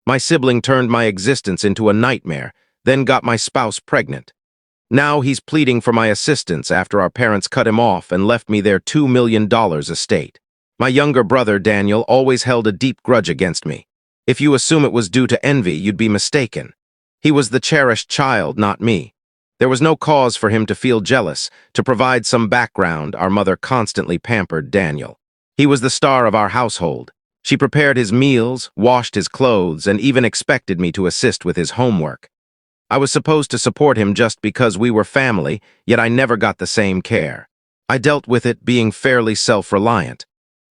My sibling turned my existence into a nightmare, then got my spouse pregnant. Now he's pleading for my assistance after our parents cut him off and left me their $2 million estate. My younger brother, Daniel, always held a deep grudge against me. If you assume it was due to envy, you'd be mistaken. He was the cherished child, not me. There was no cause for him to feel jealous. To provide some background, our mother constantly pampered Daniel. He was the star of our household. She prepared his meals, washed his clothes, and even expected me to assist with his homework. I was supposed to support him just because we were family, yet I never got the same care. I dealt with it being fairly self-reliant.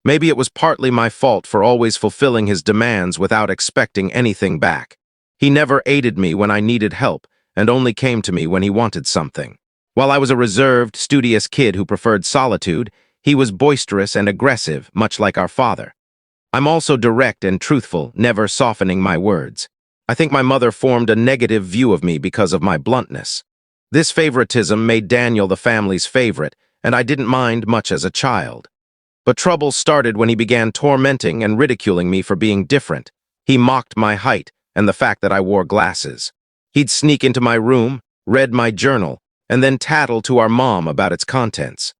Maybe it was partly my fault for always fulfilling his demands without expecting anything back. He never aided me when I needed help, and only came to me when he wanted something. While I was a reserved, studious kid who preferred solitude, he was boisterous and aggressive, much like our father. I'm also direct and truthful, never softening my words. I think my mother formed a negative view of me because of my bluntness. This favoritism made Daniel the family's favorite, and I didn't mind much as a child. But trouble started when he began tormenting and ridiculing me for being different. He mocked my height and the fact that I wore glasses. He'd sneak into my room, read my journal, and then tattle to our mom about its contents.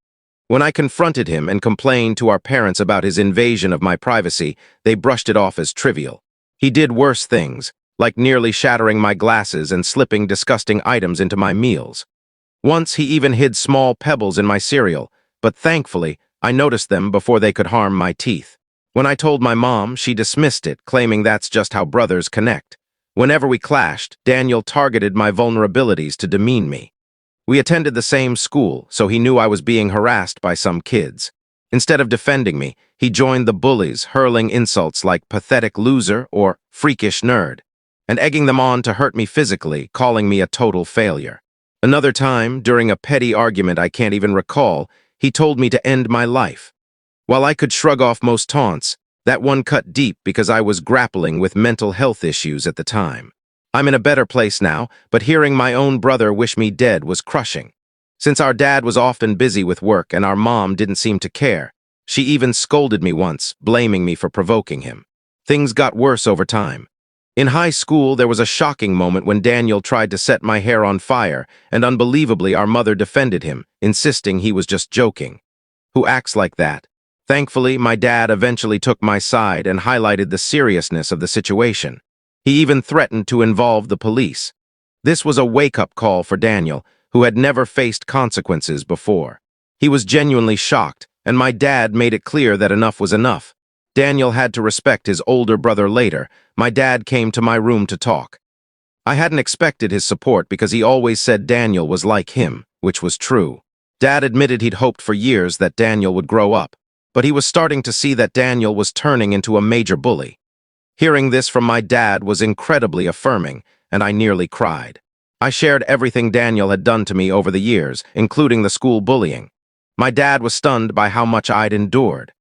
When I confronted him and complained to our parents about his invasion of my privacy, they brushed it off as trivial. He did worse things, like nearly shattering my glasses and slipping disgusting items into my meals. Once he even hid small pebbles in my cereal, but thankfully, I noticed them before they could harm my teeth. When I told my mom, she dismissed it, claiming that's just how brothers connect. Whenever we clashed, Daniel targeted my vulnerabilities to demean me. We attended the same school, so he knew I was being harassed by some kids. Instead of defending me, he joined the bullies, hurling insults like pathetic loser or freakish nerd, and egging them on to hurt me physically, calling me a total failure. Another time, during a petty argument I can't even recall, he told me to end my life. While I could shrug off most taunts, that one cut deep because I was grappling with mental health issues at the time. I'm in a better place now, but hearing my own brother wish me dead was crushing. Since our dad was often busy with work and our mom didn't seem to care, she even scolded me once, blaming me for provoking him. Things got worse over time. In high school, there was a shocking moment when Daniel tried to set my hair on fire, and unbelievably our mother defended him, insisting he was just joking. Who acts like that? Thankfully, my dad eventually took my side and highlighted the seriousness of the situation. He even threatened to involve the police. This was a wake-up call for Daniel, who had never faced consequences before. He was genuinely shocked, and my dad made it clear that enough was enough. Daniel had to respect his older brother later. My dad came to my room to talk. I hadn't expected his support because he always said Daniel was like him, which was true. Dad admitted he'd hoped for years that Daniel would grow up, but he was starting to see that Daniel was turning into a major bully. Hearing this from my dad was incredibly affirming, and I nearly cried. I shared everything Daniel had done to me over the years, including the school bullying. My dad was stunned by how much I'd endured.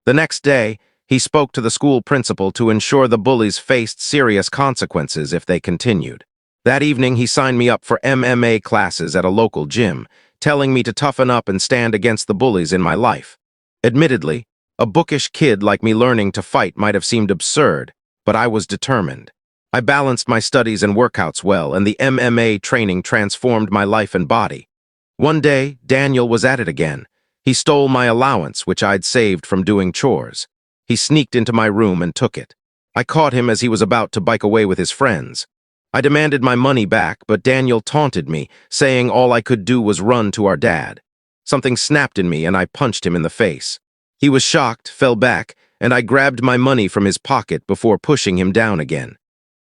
The next day, he spoke to the school principal to ensure the bullies faced serious consequences if they continued. That evening, he signed me up for MMA classes at a local gym, telling me to toughen up and stand against the bullies in my life. Admittedly, a bookish kid like me learning to fight might have seemed absurd, but I was determined. I balanced my studies and workouts well, and the MMA training transformed my life and body. One day, Daniel was at it again. He stole my allowance, which I'd saved from doing chores. He sneaked into my room and took it. I caught him as he was about to bike away with his friends. I demanded my money back, but Daniel taunted me, saying all I could do was run to our dad. Something snapped in me and I punched him in the face. He was shocked, fell back, and I grabbed my money from his pocket before pushing him down again.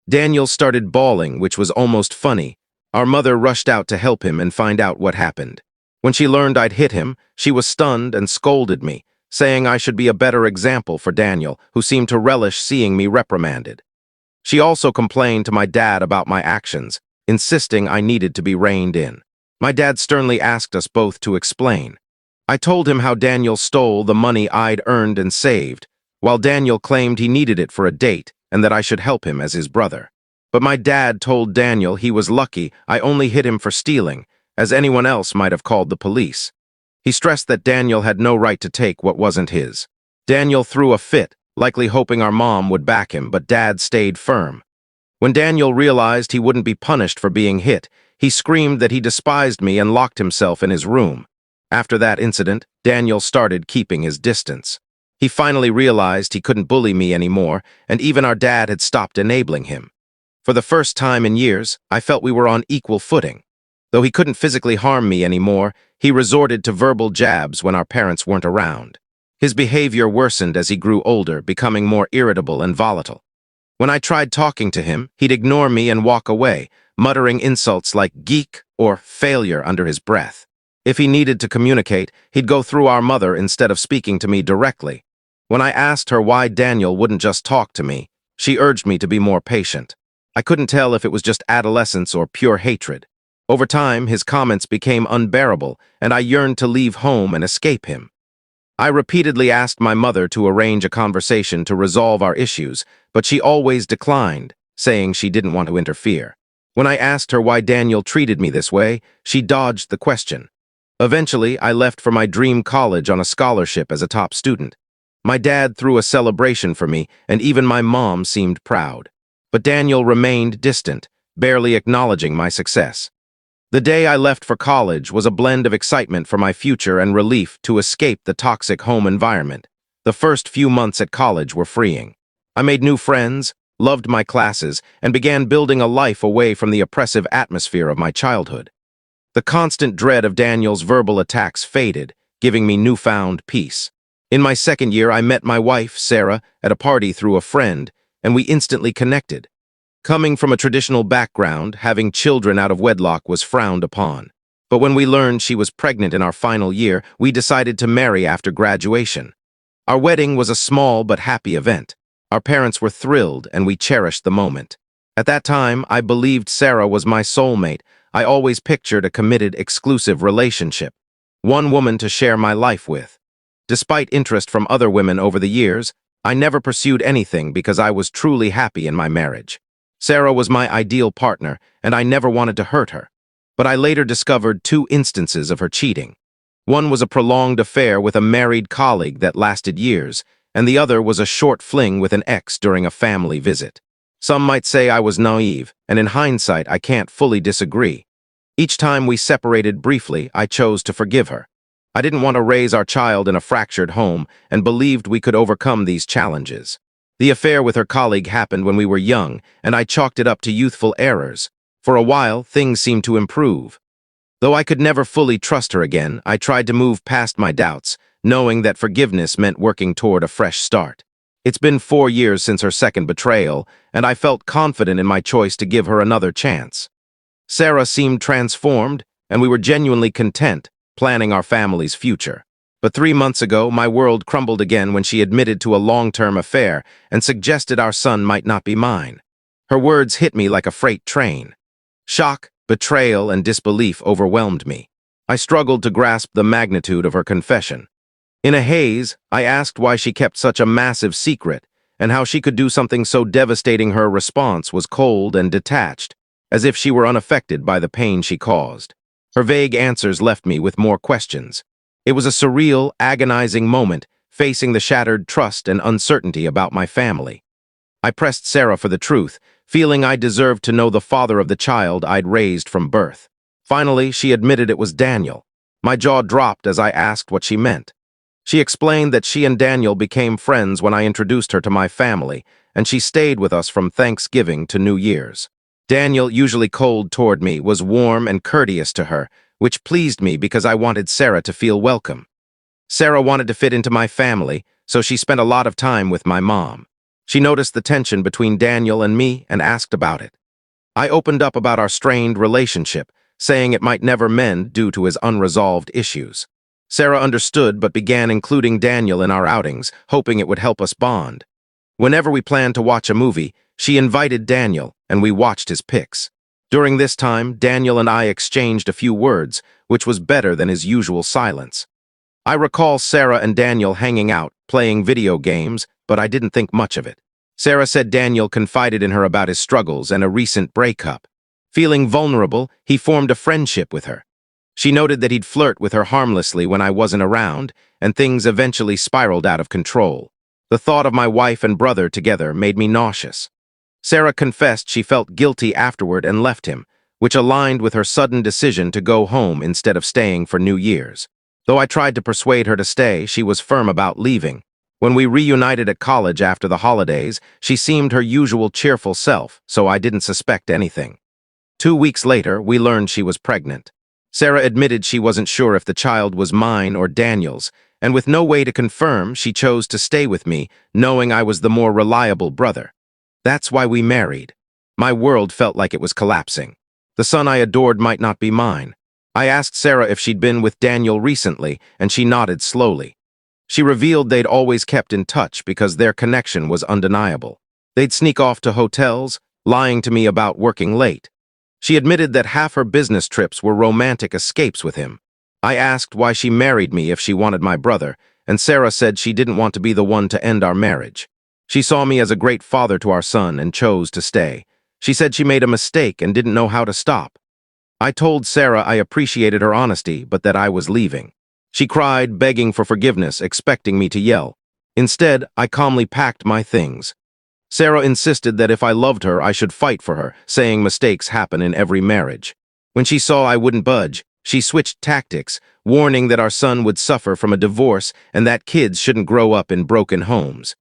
Daniel started bawling, which was almost funny. Our mother rushed out to help him and find out what happened. When she learned I'd hit him, she was stunned and scolded me, saying I should be a better example for Daniel, who seemed to relish seeing me reprimanded. She also complained to my dad about my actions, insisting I needed to be reined in. My dad sternly asked us both to explain. I told him how Daniel stole the money I'd earned and saved, while Daniel claimed he needed it for a date and that I should help him as his brother. But my dad told Daniel he was lucky I only hit him for stealing, as anyone else might have called the police. He stressed that Daniel had no right to take what wasn't his. Daniel threw a fit, likely hoping our mom would back him, but Dad stayed firm. When Daniel realized he wouldn't be punished for being hit, he screamed that he despised me and locked himself in his room. After that incident, Daniel started keeping his distance. He finally realized he couldn't bully me anymore, and even our dad had stopped enabling him. For the first time in years, I felt we were on equal footing. Though he couldn't physically harm me anymore, he resorted to verbal jabs when our parents weren't around. His behavior worsened as he grew older, becoming more irritable and volatile. When I tried talking to him, he'd ignore me and walk away, muttering insults like geek or failure under his breath. If he needed to communicate, he'd go through our mother instead of speaking to me directly. When I asked her why Daniel wouldn't just talk to me, she urged me to be more patient. I couldn't tell if it was just adolescence or pure hatred. Over time, his comments became unbearable, and I yearned to leave home and escape him. I repeatedly asked my mother to arrange a conversation to resolve our issues, but she always declined, saying she didn't want to interfere. When I asked her why Daniel treated me this way, she dodged the question. Eventually, I left for my dream college on a scholarship as a top student. My dad threw a celebration for me, and even my mom seemed proud. But Daniel remained distant, barely acknowledging my success. The day I left for college was a blend of excitement for my future and relief to escape the toxic home environment. The first few months at college were freeing. I made new friends, loved my classes, and began building a life away from the oppressive atmosphere of my childhood. The constant dread of Daniel's verbal attacks faded, giving me newfound peace. In my second year, I met my wife, Sarah, at a party through a friend, and we instantly connected. Coming from a traditional background, having children out of wedlock was frowned upon. But when we learned she was pregnant in our final year, we decided to marry after graduation. Our wedding was a small but happy event. Our parents were thrilled, and we cherished the moment. At that time, I believed Sarah was my soulmate. I always pictured a committed, exclusive relationship. One woman to share my life with. Despite interest from other women over the years, I never pursued anything because I was truly happy in my marriage. Sarah was my ideal partner, and I never wanted to hurt her. But I later discovered 2 instances of her cheating. One was a prolonged affair with a married colleague that lasted years, and the other was a short fling with an ex during a family visit. Some might say I was naive, and in hindsight, I can't fully disagree. Each time we separated briefly, I chose to forgive her. I didn't want to raise our child in a fractured home and believed we could overcome these challenges. The affair with her colleague happened when we were young, and I chalked it up to youthful errors. For a while, things seemed to improve. Though I could never fully trust her again, I tried to move past my doubts, knowing that forgiveness meant working toward a fresh start. It's been 4 years since her second betrayal, and I felt confident in my choice to give her another chance. Sarah seemed transformed, and we were genuinely content, planning our family's future. But 3 months ago, my world crumbled again when she admitted to a long-term affair and suggested our son might not be mine. Her words hit me like a freight train. Shock, betrayal, and disbelief overwhelmed me. I struggled to grasp the magnitude of her confession. In a haze, I asked why she kept such a massive secret and how she could do something so devastating. Her response was cold and detached, as if she were unaffected by the pain she caused. Her vague answers left me with more questions. It was a surreal, agonizing moment, facing the shattered trust and uncertainty about my family. I pressed Sarah for the truth, feeling I deserved to know the father of the child I'd raised from birth. Finally, she admitted it was Daniel. My jaw dropped as I asked what she meant. She explained that she and Daniel became friends when I introduced her to my family, and she stayed with us from Thanksgiving to New Year's. Daniel, usually cold toward me, was warm and courteous to her, which pleased me because I wanted Sarah to feel welcome. Sarah wanted to fit into my family, so she spent a lot of time with my mom. She noticed the tension between Daniel and me and asked about it. I opened up about our strained relationship, saying it might never mend due to his unresolved issues. Sarah understood but began including Daniel in our outings, hoping it would help us bond. Whenever we planned to watch a movie, she invited Daniel, and we watched his pics. During this time, Daniel and I exchanged a few words, which was better than his usual silence. I recall Sarah and Daniel hanging out, playing video games, but I didn't think much of it. Sarah said Daniel confided in her about his struggles and a recent breakup. Feeling vulnerable, he formed a friendship with her. She noted that he'd flirt with her harmlessly when I wasn't around, and things eventually spiraled out of control. The thought of my wife and brother together made me nauseous. Sarah confessed she felt guilty afterward and left him, which aligned with her sudden decision to go home instead of staying for New Year's. Though I tried to persuade her to stay, she was firm about leaving. When we reunited at college after the holidays, she seemed her usual cheerful self, so I didn't suspect anything. 2 weeks later, we learned she was pregnant. Sarah admitted she wasn't sure if the child was mine or Daniel's, and with no way to confirm, she chose to stay with me, knowing I was the more reliable brother. That's why we married. My world felt like it was collapsing. The son I adored might not be mine. I asked Sarah if she'd been with Daniel recently, and she nodded slowly. She revealed they'd always kept in touch because their connection was undeniable. They'd sneak off to hotels, lying to me about working late. She admitted that half her business trips were romantic escapes with him. I asked why she married me if she wanted my brother, and Sarah said she didn't want to be the one to end our marriage. She saw me as a great father to our son and chose to stay. She said she made a mistake and didn't know how to stop. I told Sarah I appreciated her honesty, but that I was leaving. She cried, begging for forgiveness, expecting me to yell. Instead, I calmly packed my things. Sarah insisted that if I loved her, I should fight for her, saying mistakes happen in every marriage. When she saw I wouldn't budge, she switched tactics, warning that our son would suffer from a divorce and that kids shouldn't grow up in broken homes.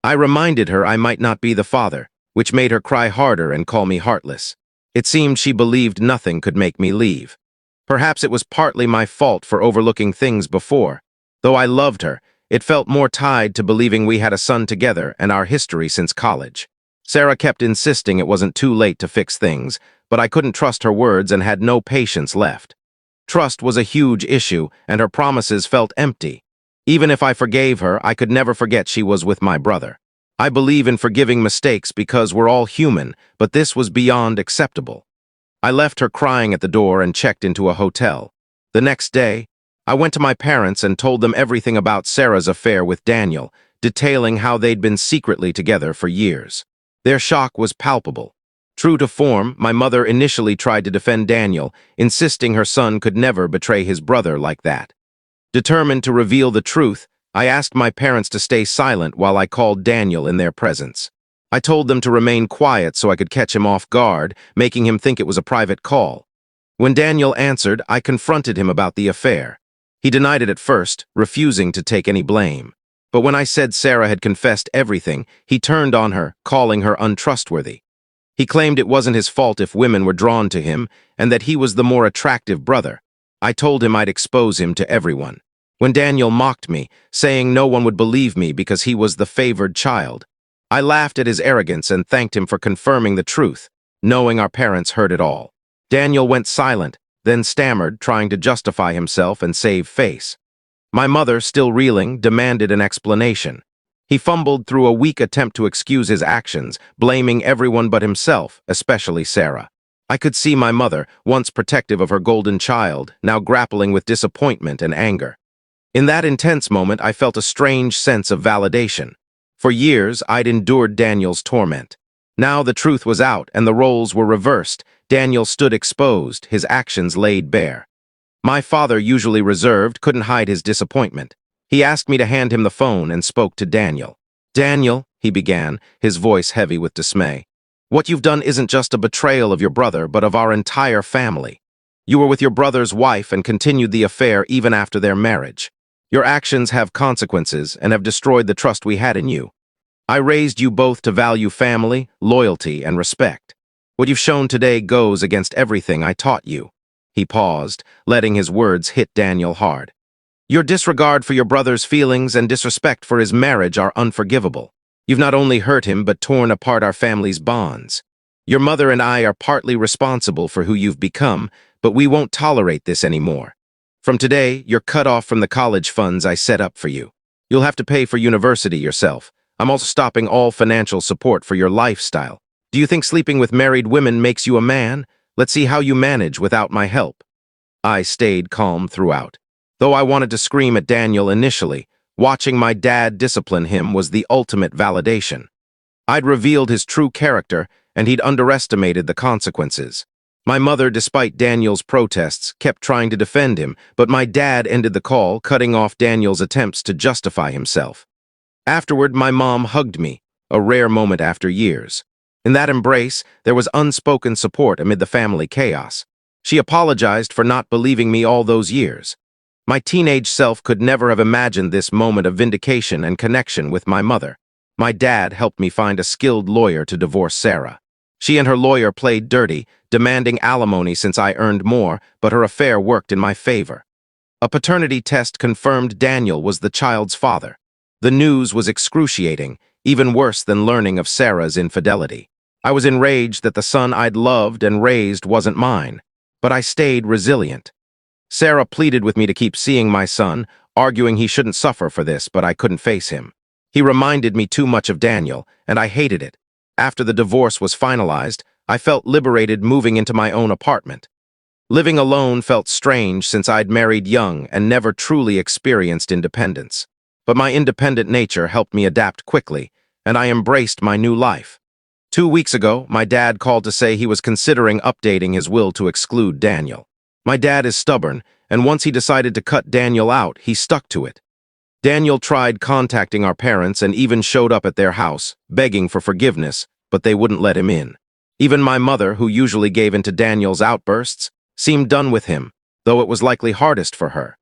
I reminded her I might not be the father, which made her cry harder and call me heartless. It seemed she believed nothing could make me leave. Perhaps it was partly my fault for overlooking things before. Though I loved her, it felt more tied to believing we had a son together and our history since college. Sarah kept insisting it wasn't too late to fix things, but I couldn't trust her words and had no patience left. Trust was a huge issue, and her promises felt empty. Even if I forgave her, I could never forget she was with my brother. I believe in forgiving mistakes because we're all human, but this was beyond acceptable. I left her crying at the door and checked into a hotel. The next day, I went to my parents and told them everything about Sarah's affair with Daniel, detailing how they'd been secretly together for years. Their shock was palpable. True to form, my mother initially tried to defend Daniel, insisting her son could never betray his brother like that. Determined to reveal the truth, I asked my parents to stay silent while I called Daniel in their presence. I told them to remain quiet so I could catch him off guard, making him think it was a private call. When Daniel answered, I confronted him about the affair. He denied it at first, refusing to take any blame. But when I said Sarah had confessed everything, he turned on her, calling her untrustworthy. He claimed it wasn't his fault if women were drawn to him, and that he was the more attractive brother. I told him I'd expose him to everyone. When Daniel mocked me, saying no one would believe me because he was the favored child, I laughed at his arrogance and thanked him for confirming the truth, knowing our parents heard it all. Daniel went silent, then stammered, trying to justify himself and save face. My mother, still reeling, demanded an explanation. He fumbled through a weak attempt to excuse his actions, blaming everyone but himself, especially Sarah. I could see my mother, once protective of her golden child, now grappling with disappointment and anger. In that intense moment, I felt a strange sense of validation. For years, I'd endured Daniel's torment. Now the truth was out and the roles were reversed. Daniel stood exposed, his actions laid bare. My father, usually reserved, couldn't hide his disappointment. He asked me to hand him the phone and spoke to Daniel. "Daniel," he began, his voice heavy with dismay, "what you've done isn't just a betrayal of your brother, but of our entire family. You were with your brother's wife and continued the affair even after their marriage. Your actions have consequences and have destroyed the trust we had in you. I raised you both to value family, loyalty, and respect. What you've shown today goes against everything I taught you." He paused, letting his words hit Daniel hard. "Your disregard for your brother's feelings and disrespect for his marriage are unforgivable. You've not only hurt him but torn apart our family's bonds. Your mother and I are partly responsible for who you've become, but we won't tolerate this anymore. From today, you're cut off from the college funds I set up for you. You'll have to pay for university yourself. I'm also stopping all financial support for your lifestyle. Do you think sleeping with married women makes you a man? Let's see how you manage without my help." I stayed calm throughout. Though I wanted to scream at Daniel initially, watching my dad discipline him was the ultimate validation. I'd revealed his true character, and he'd underestimated the consequences. My mother, despite Daniel's protests, kept trying to defend him, but my dad ended the call, cutting off Daniel's attempts to justify himself. Afterward, my mom hugged me, a rare moment after years. In that embrace, there was unspoken support amid the family chaos. She apologized for not believing me all those years. My teenage self could never have imagined this moment of vindication and connection with my mother. My dad helped me find a skilled lawyer to divorce Sarah. She and her lawyer played dirty, demanding alimony since I earned more, but her affair worked in my favor. A paternity test confirmed Daniel was the child's father. The news was excruciating, even worse than learning of Sarah's infidelity. I was enraged that the son I'd loved and raised wasn't mine, but I stayed resilient. Sarah pleaded with me to keep seeing my son, arguing he shouldn't suffer for this, but I couldn't face him. He reminded me too much of Daniel, and I hated it. After the divorce was finalized, I felt liberated moving into my own apartment. Living alone felt strange since I'd married young and never truly experienced independence. But my independent nature helped me adapt quickly, and I embraced my new life. 2 weeks ago, my dad called to say he was considering updating his will to exclude Daniel. My dad is stubborn, and once he decided to cut Daniel out, he stuck to it. Daniel tried contacting our parents and even showed up at their house, begging for forgiveness, but they wouldn't let him in. Even my mother, who usually gave in to Daniel's outbursts, seemed done with him, though it was likely hardest for her.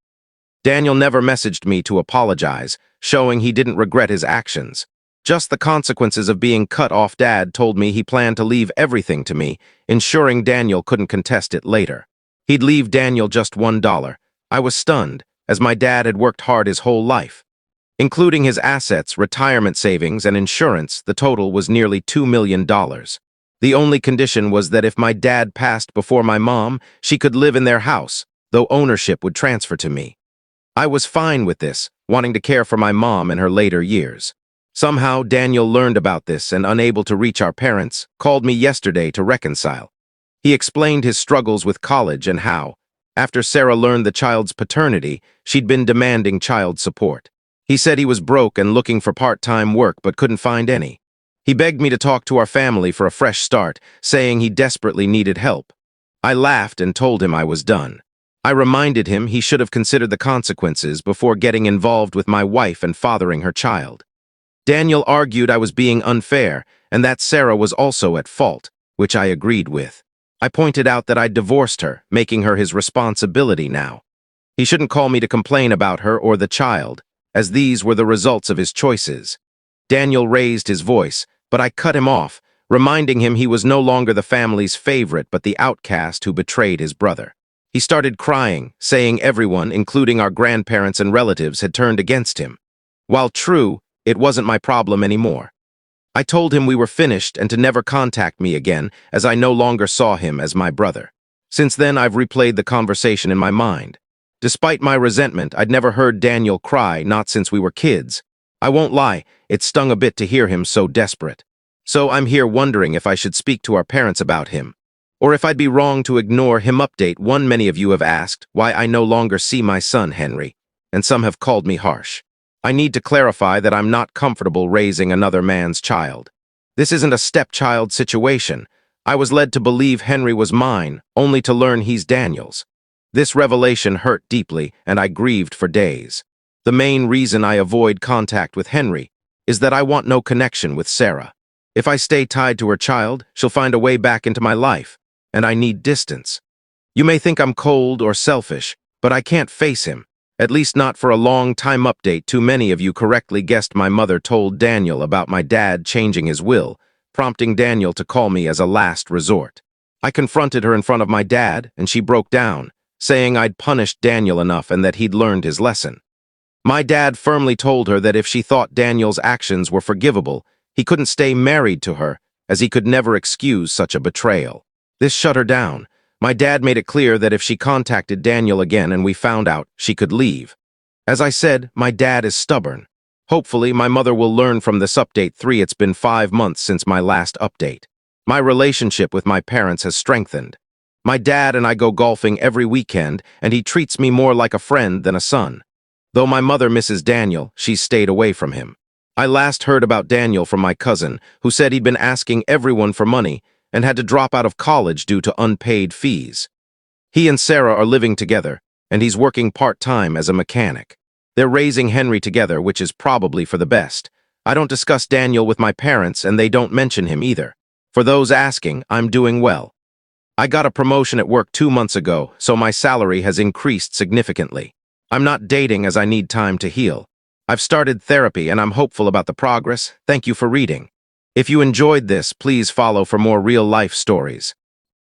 Daniel never messaged me to apologize, showing he didn't regret his actions. Just the consequences of being cut off. Dad told me he planned to leave everything to me, ensuring Daniel couldn't contest it later. He'd leave Daniel just $1. I was stunned, as my dad had worked hard his whole life. Including his assets, retirement savings, and insurance, the total was nearly $2 million. The only condition was that if my dad passed before my mom, she could live in their house, though ownership would transfer to me. I was fine with this, wanting to care for my mom in her later years. Somehow, Daniel learned about this and, unable to reach our parents, called me yesterday to reconcile. He explained his struggles with college and how, after Sarah learned the child's paternity, she'd been demanding child support. He said he was broke and looking for part-time work but couldn't find any. He begged me to talk to our family for a fresh start, saying he desperately needed help. I laughed and told him I was done. I reminded him he should have considered the consequences before getting involved with my wife and fathering her child. Daniel argued I was being unfair and that Sarah was also at fault, which I agreed with. I pointed out that I'd divorced her, making her his responsibility now. He shouldn't call me to complain about her or the child, as these were the results of his choices. Daniel raised his voice, but I cut him off, reminding him he was no longer the family's favorite but the outcast who betrayed his brother. He started crying, saying everyone, including our grandparents and relatives, had turned against him. While true, it wasn't my problem anymore. I told him we were finished and to never contact me again, as I no longer saw him as my brother. Since then, I've replayed the conversation in my mind. Despite my resentment, I'd never heard Daniel cry, not since we were kids. I won't lie, it stung a bit to hear him so desperate. So I'm here wondering if I should speak to our parents about him, or if I'd be wrong to ignore him. Update 1. Many of you have asked why I no longer see my son, Henry, and some have called me harsh. I need to clarify that I'm not comfortable raising another man's child. This isn't a stepchild situation. I was led to believe Henry was mine, only to learn he's Daniel's. This revelation hurt deeply, and I grieved for days. The main reason I avoid contact with Henry is that I want no connection with Sarah. If I stay tied to her child, she'll find a way back into my life, and I need distance. You may think I'm cold or selfish, but I can't face him. At least not for a long time. Update. Too many of you correctly guessed my mother told Daniel about my dad changing his will, prompting Daniel to call me as a last resort. I confronted her in front of my dad, and she broke down, saying I'd punished Daniel enough and that he'd learned his lesson. My dad firmly told her that if she thought Daniel's actions were forgivable, he couldn't stay married to her, as he could never excuse such a betrayal. This shut her down. My dad made it clear that if she contacted Daniel again and we found out, she could leave. As I said, my dad is stubborn. Hopefully, my mother will learn from this. Update 3. It's been 5 months since my last update. My relationship with my parents has strengthened. My dad and I go golfing every weekend, and he treats me more like a friend than a son. Though my mother misses Daniel, she's stayed away from him. I last heard about Daniel from my cousin, who said he'd been asking everyone for money and had to drop out of college due to unpaid fees. He and Sarah are living together, and he's working part-time as a mechanic. They're raising Henry together, which is probably for the best. I don't discuss Daniel with my parents, and they don't mention him either. For those asking, I'm doing well. I got a promotion at work 2 months ago, so my salary has increased significantly. I'm not dating as I need time to heal. I've started therapy and I'm hopeful about the progress. Thank you for reading. If you enjoyed this, please follow for more real-life stories.